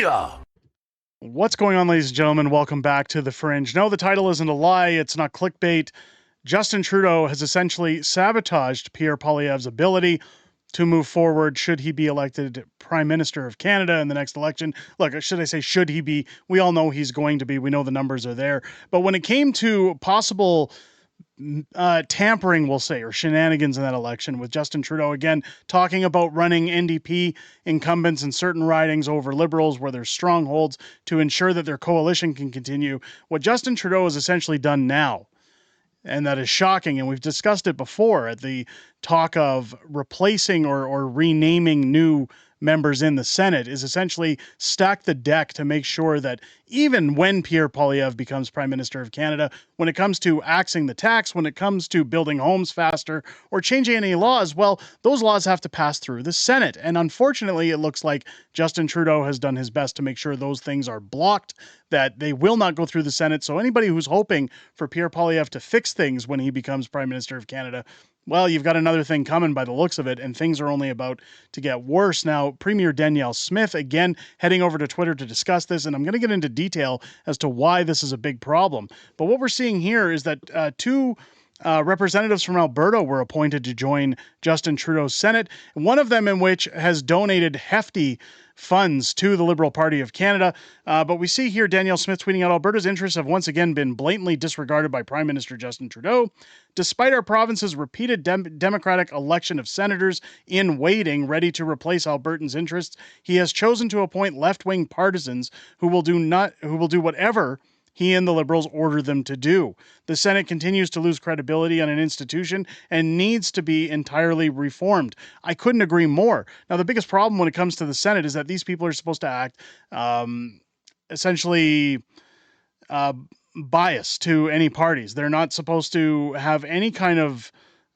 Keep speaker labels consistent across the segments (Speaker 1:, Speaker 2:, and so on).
Speaker 1: media.
Speaker 2: What's going on, ladies and gentlemen? Welcome back to The Fringe. No, the title isn't a lie. It's not clickbait. Justin Trudeau has essentially sabotaged Pierre Poilievre's ability to move forward should he be elected Prime Minister of Canada in the next election. Look, should I say should he be? We all know he's going to be. We know the numbers are there. But when it came to possible tampering, we'll say, or shenanigans in that election, with Justin Trudeau again talking about running NDP incumbents in certain ridings over Liberals where there's strongholds to ensure that their coalition can continue. What Justin Trudeau has essentially done now, and that is shocking, and we've discussed it before at the talk of replacing or renaming new members in the Senate, is essentially stack the deck to make sure that even when Pierre Poilievre becomes Prime Minister of Canada, when it comes to axing the tax, when it comes to building homes faster or changing any laws, well, those laws have to pass through the Senate. And unfortunately, it looks like Justin Trudeau has done his best to make sure those things are blocked, that they will not go through the Senate. So anybody who's hoping for Pierre Poilievre to fix things when he becomes Prime Minister of Canada, well, you've got another thing coming by the looks of it, and things are only about to get worse. Now, Premier Daniele Smith, again, heading over to Twitter to discuss this, and I'm going to get into detail as to why this is a big problem. But what we're seeing here is that two representatives from Alberta were appointed to join Justin Trudeau's Senate, one of them in which has donated hefty funds to the Liberal Party of Canada. But we see here Danielle Smith tweeting out, Alberta's interests have once again been blatantly disregarded by Prime Minister Justin Trudeau. Despite our province's repeated Democratic election of senators in waiting, ready to replace Albertans' interests, he has chosen to appoint left-wing partisans who will do whatever he and the Liberals order them to do. The Senate continues to lose credibility on an institution and needs to be entirely reformed. I couldn't agree more. Now, the biggest problem when it comes to the Senate is that these people are supposed to act essentially biased to any parties. They're not supposed to have any kind of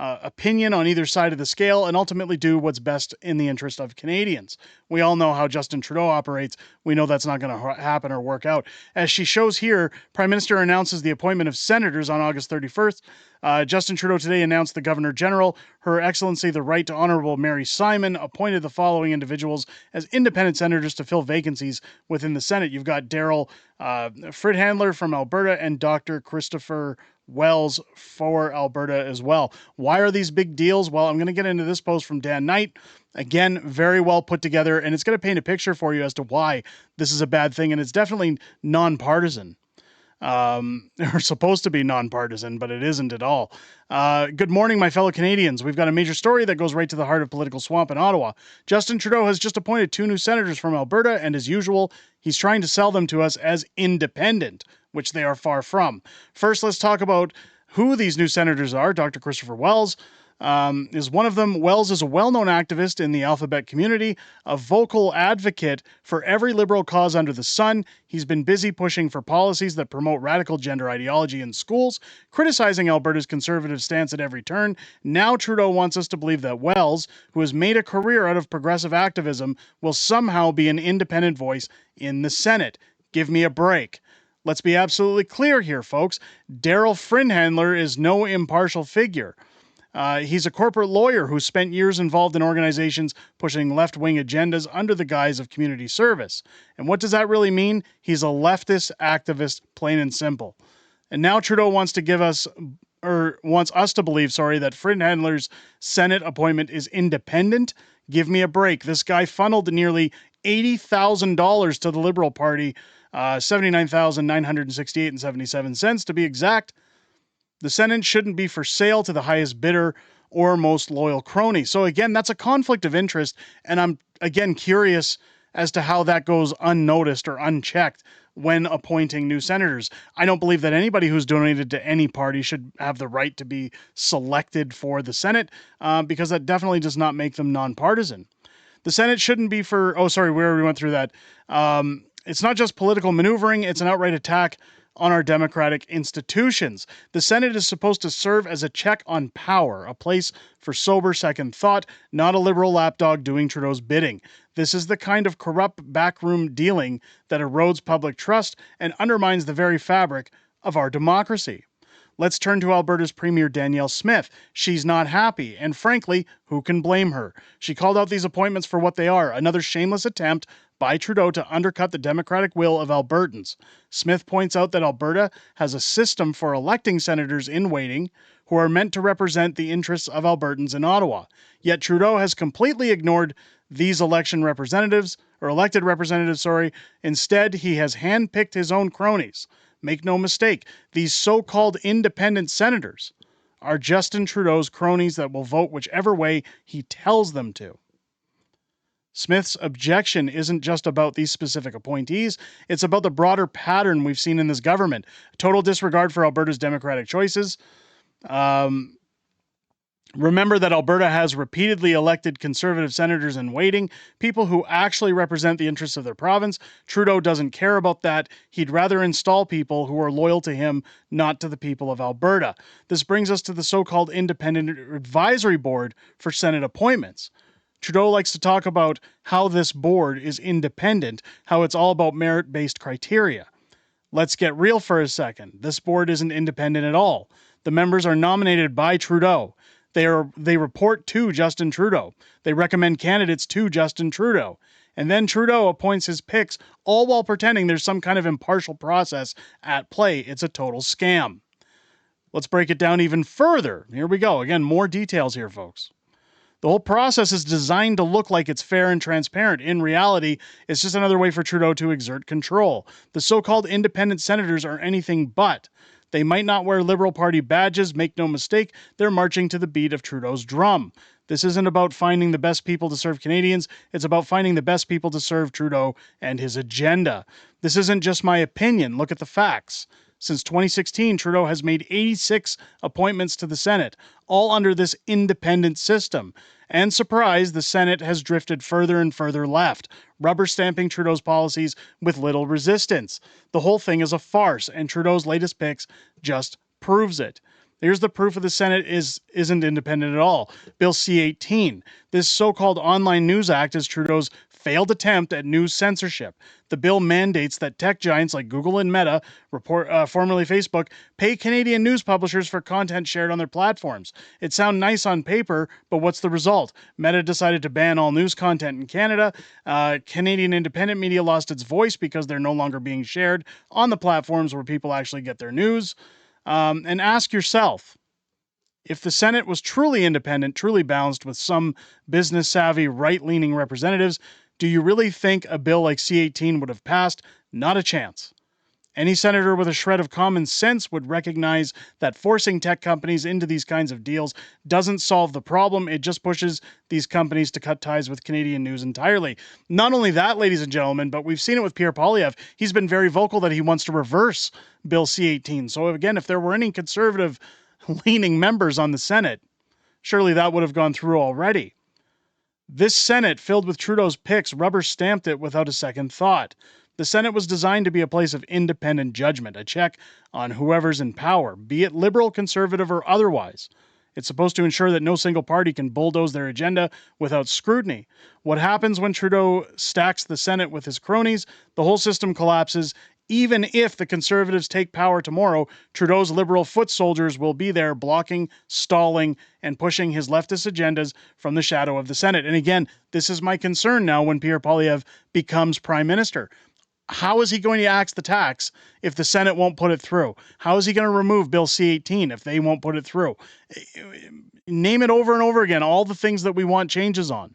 Speaker 2: opinion on either side of the scale and ultimately do what's best in the interest of Canadians. We all know how Justin Trudeau operates. We know that's not going to happen or work out. As she shows here, Prime Minister announces the appointment of senators on August 31st. Justin Trudeau today announced the Governor General, Her Excellency the Right to Honourable Mary Simon, appointed the following individuals as independent senators to fill vacancies within the Senate. You've got Daryl Fridhandler from Alberta and Dr. Christopher Wells for Alberta as well. Why are these big deals? Well, I'm going to get into this post from Dan Knight. Again, very well put together, and it's going to paint a picture for you as to why this is a bad thing, and it's definitely nonpartisan. Or supposed to be nonpartisan, but it isn't at all. Good morning, my fellow Canadians. We've got a major story that goes right to the heart of political swamp in Ottawa. Justin Trudeau has just appointed two new senators from Alberta, and as usual, he's trying to sell them to us as independent, which they are far from. First, let's talk about who these new senators are. Dr. Christopher Wells is one of them. Wells is a well-known activist in the alphabet community, a vocal advocate for every liberal cause under the sun. He's been busy pushing for policies that promote radical gender ideology in schools, criticizing Alberta's conservative stance at every turn. Now Trudeau wants us to believe that Wells, who has made a career out of progressive activism, will somehow be an independent voice in the Senate. Give me a break. Let's be absolutely clear here, folks. Daryl Fridhandler is no impartial figure. He's a corporate lawyer who spent years involved in organizations pushing left-wing agendas under the guise of community service. And what does that really mean? He's a leftist activist, plain and simple. And now Trudeau wants us to believe, that Fridhandler's Senate appointment is independent. Give me a break. This guy funneled nearly $80,000 to the Liberal Party, $79,968.77 to be exact. The Senate shouldn't be for sale to the highest bidder or most loyal crony. So again, that's a conflict of interest, and I'm again curious as to how that goes unnoticed or unchecked when appointing new senators. I don't believe that anybody who's donated to any party should have the right to be selected for the Senate, because that definitely does not make them nonpartisan. The Senate shouldn't be for, we already went through that. It's not just political maneuvering, it's an outright attack on our democratic institutions. The Senate is supposed to serve as a check on power, a place for sober second thought, not a liberal lapdog doing Trudeau's bidding. This is the kind of corrupt backroom dealing that erodes public trust and undermines the very fabric of our democracy. Let's turn to Alberta's Premier Danielle Smith. She's not happy, and frankly, who can blame her? She called out these appointments for what they are, another shameless attempt by Trudeau to undercut the democratic will of Albertans. Smith points out that Alberta has a system for electing senators in waiting who are meant to represent the interests of Albertans in Ottawa. Yet Trudeau has completely ignored these elected representatives. Instead, he has handpicked his own cronies. Make no mistake, these so-called independent senators are Justin Trudeau's cronies that will vote whichever way he tells them to. Smith's objection isn't just about these specific appointees, it's about the broader pattern we've seen in this government. Total disregard for Alberta's democratic choices. Remember that Alberta has repeatedly elected Conservative senators in waiting, people who actually represent the interests of their province. Trudeau doesn't care about that. He'd rather install people who are loyal to him, not to the people of Alberta. This brings us to the so-called Independent Advisory Board for Senate appointments. Trudeau likes to talk about how this board is independent, how it's all about merit-based criteria. Let's get real for a second. This board isn't independent at all. The members are nominated by Trudeau. They report to Justin Trudeau. They recommend candidates to Justin Trudeau. And then Trudeau appoints his picks, all while pretending there's some kind of impartial process at play. It's a total scam. Let's break it down even further. Here we go. Again, more details here, folks. The whole process is designed to look like it's fair and transparent. In reality, it's just another way for Trudeau to exert control. The so-called independent senators are anything but. They might not wear Liberal Party badges, make no mistake, they're marching to the beat of Trudeau's drum. This isn't about finding the best people to serve Canadians, it's about finding the best people to serve Trudeau and his agenda. This isn't just my opinion, look at the facts. Since 2016, Trudeau has made 86 appointments to the Senate, all under this independent system. And surprise, the Senate has drifted further and further left, rubber stamping Trudeau's policies with little resistance. The whole thing is a farce, and Trudeau's latest picks just proves it. Here's the proof of the Senate isn't independent at all. Bill C-18. This so-called Online News Act is Trudeau's failed attempt at news censorship. The bill mandates that tech giants like Google and Meta, formerly Facebook, pay Canadian news publishers for content shared on their platforms. It sounds nice on paper, but what's the result? Meta decided to ban all news content in Canada. Canadian independent media lost its voice because they're no longer being shared on the platforms where people actually get their news. And ask yourself, if the Senate was truly independent, truly balanced with some business-savvy, right-leaning representatives, do you really think a bill like C-18 would have passed? Not a chance. Any senator with a shred of common sense would recognize that forcing tech companies into these kinds of deals doesn't solve the problem. It just pushes these companies to cut ties with Canadian news entirely. Not only that, ladies and gentlemen, but we've seen it with Pierre Poilievre. He's been very vocal that he wants to reverse Bill C-18. So again, if there were any conservative-leaning members on the Senate, surely that would have gone through already. This Senate, filled with Trudeau's picks, rubber-stamped it without a second thought. The Senate was designed to be a place of independent judgment, a check on whoever's in power, be it liberal, conservative, or otherwise. It's supposed to ensure that no single party can bulldoze their agenda without scrutiny. What happens when Trudeau stacks the Senate with his cronies? The whole system collapses. Even if the Conservatives take power tomorrow, Trudeau's Liberal foot soldiers will be there blocking, stalling, and pushing his leftist agendas from the shadow of the Senate. And again, this is my concern now when Pierre Poilievre becomes Prime Minister. How is he going to axe the tax if the Senate won't put it through? How is he going to remove Bill C-18 if they won't put it through? Name it over and over again, all the things that we want changes on.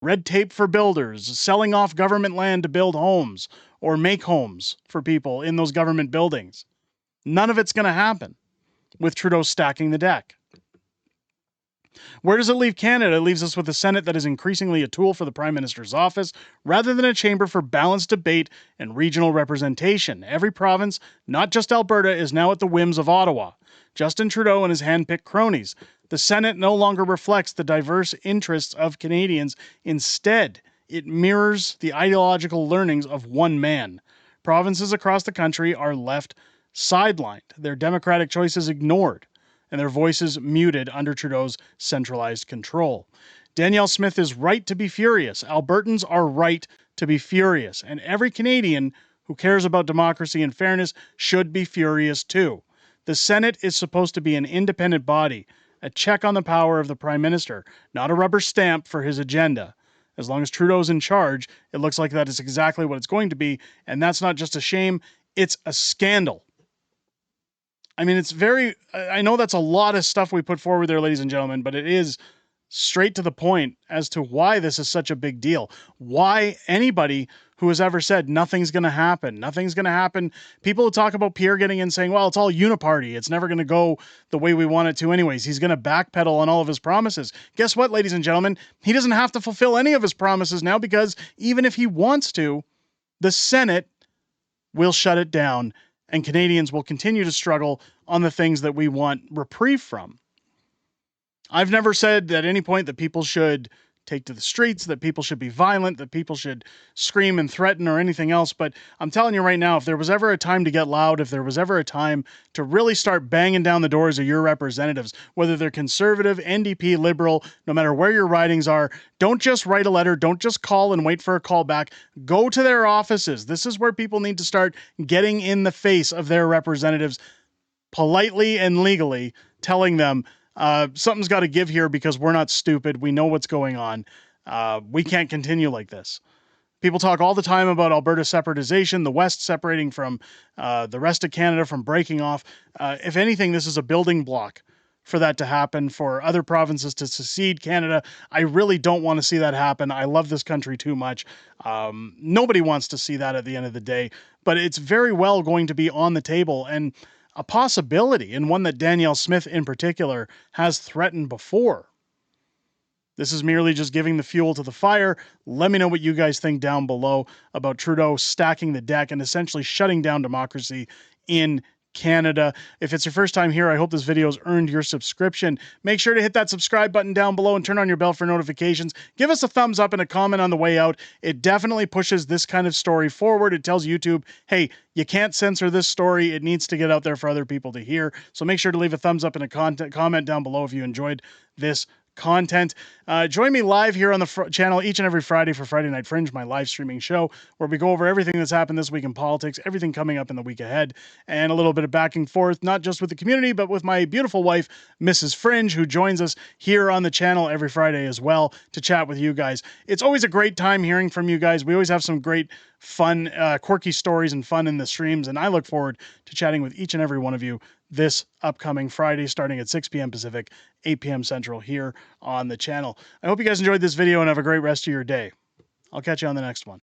Speaker 2: Red tape for builders, selling off government land to build homes or make homes for people in those government buildings. None of it's going to happen with Trudeau stacking the deck. Where does it leave Canada? It leaves us with a Senate that is increasingly a tool for the Prime Minister's office, rather than a chamber for balanced debate and regional representation. Every province, not just Alberta, is now at the whims of Ottawa. Justin Trudeau and his hand-picked cronies. The Senate no longer reflects the diverse interests of Canadians. Instead, it mirrors the ideological learnings of one man. Provinces across the country are left sidelined, their democratic choices ignored, and their voices muted under Trudeau's centralized control. Danielle Smith is right to be furious. Albertans are right to be furious. And every Canadian who cares about democracy and fairness should be furious too. The Senate is supposed to be an independent body, a check on the power of the Prime Minister, not a rubber stamp for his agenda. As long as Trudeau's in charge, it looks like that is exactly what it's going to be, and that's not just a shame, it's a scandal. I mean, I know that's a lot of stuff we put forward there, ladies and gentlemen, but it is straight to the point as to why this is such a big deal. Why anybody who has ever said nothing's going to happen, nothing's going to happen. People who talk about Pierre getting in saying, well, it's all uniparty. It's never going to go the way we want it to anyways. He's going to backpedal on all of his promises. Guess what, ladies and gentlemen? He doesn't have to fulfill any of his promises now, because even if he wants to, the Senate will shut it down and Canadians will continue to struggle on the things that we want reprieve from. I've never said at any point that people should take to the streets, that people should be violent, that people should scream and threaten or anything else. But I'm telling you right now, if there was ever a time to get loud, if there was ever a time to really start banging down the doors of your representatives, whether they're conservative, NDP, liberal, no matter where your ridings are, don't just write a letter. Don't just call and wait for a call back. Go to their offices. This is where people need to start getting in the face of their representatives politely and legally, telling them, something's got to give here because we're not stupid. We know what's going on. We can't continue like this. People talk all the time about Alberta separatization, the West separating from the rest of Canada, from breaking off. If anything, this is a building block for that to happen, for other provinces to secede Canada. I really don't want to see that happen. I love this country too much. Nobody wants to see that at the end of the day, but it's very well going to be on the table, and a possibility, and one that Danielle Smith in particular has threatened before. This is merely just giving the fuel to the fire. Let me know what you guys think down below about Trudeau stacking the deck and essentially shutting down democracy in Canada. If it's your first time here, I hope this video has earned your subscription. Make sure to hit that subscribe button down below and turn on your bell for notifications. Give us a thumbs up and a comment on the way out. It definitely pushes this kind of story forward. It tells YouTube, hey, you can't censor this story. It needs to get out there for other people to hear. So make sure to leave a thumbs up and a comment down below if you enjoyed this content. Join me live here on the channel each and every Friday for Friday Night Fringe, my live streaming show, where we go over everything that's happened this week in politics, everything coming up in the week ahead, and a little bit of back and forth, not just with the community, but with my beautiful wife, Mrs. Fringe, who joins us here on the channel every Friday as well to chat with you guys. It's always a great time hearing from you guys. We always have some great, fun, quirky stories and fun in the streams, and I look forward to chatting with each and every one of you this upcoming Friday, starting at 6 p.m. Pacific, 8 p.m. Central here on the channel. I hope you guys enjoyed this video and have a great rest of your day. I'll catch you on the next one.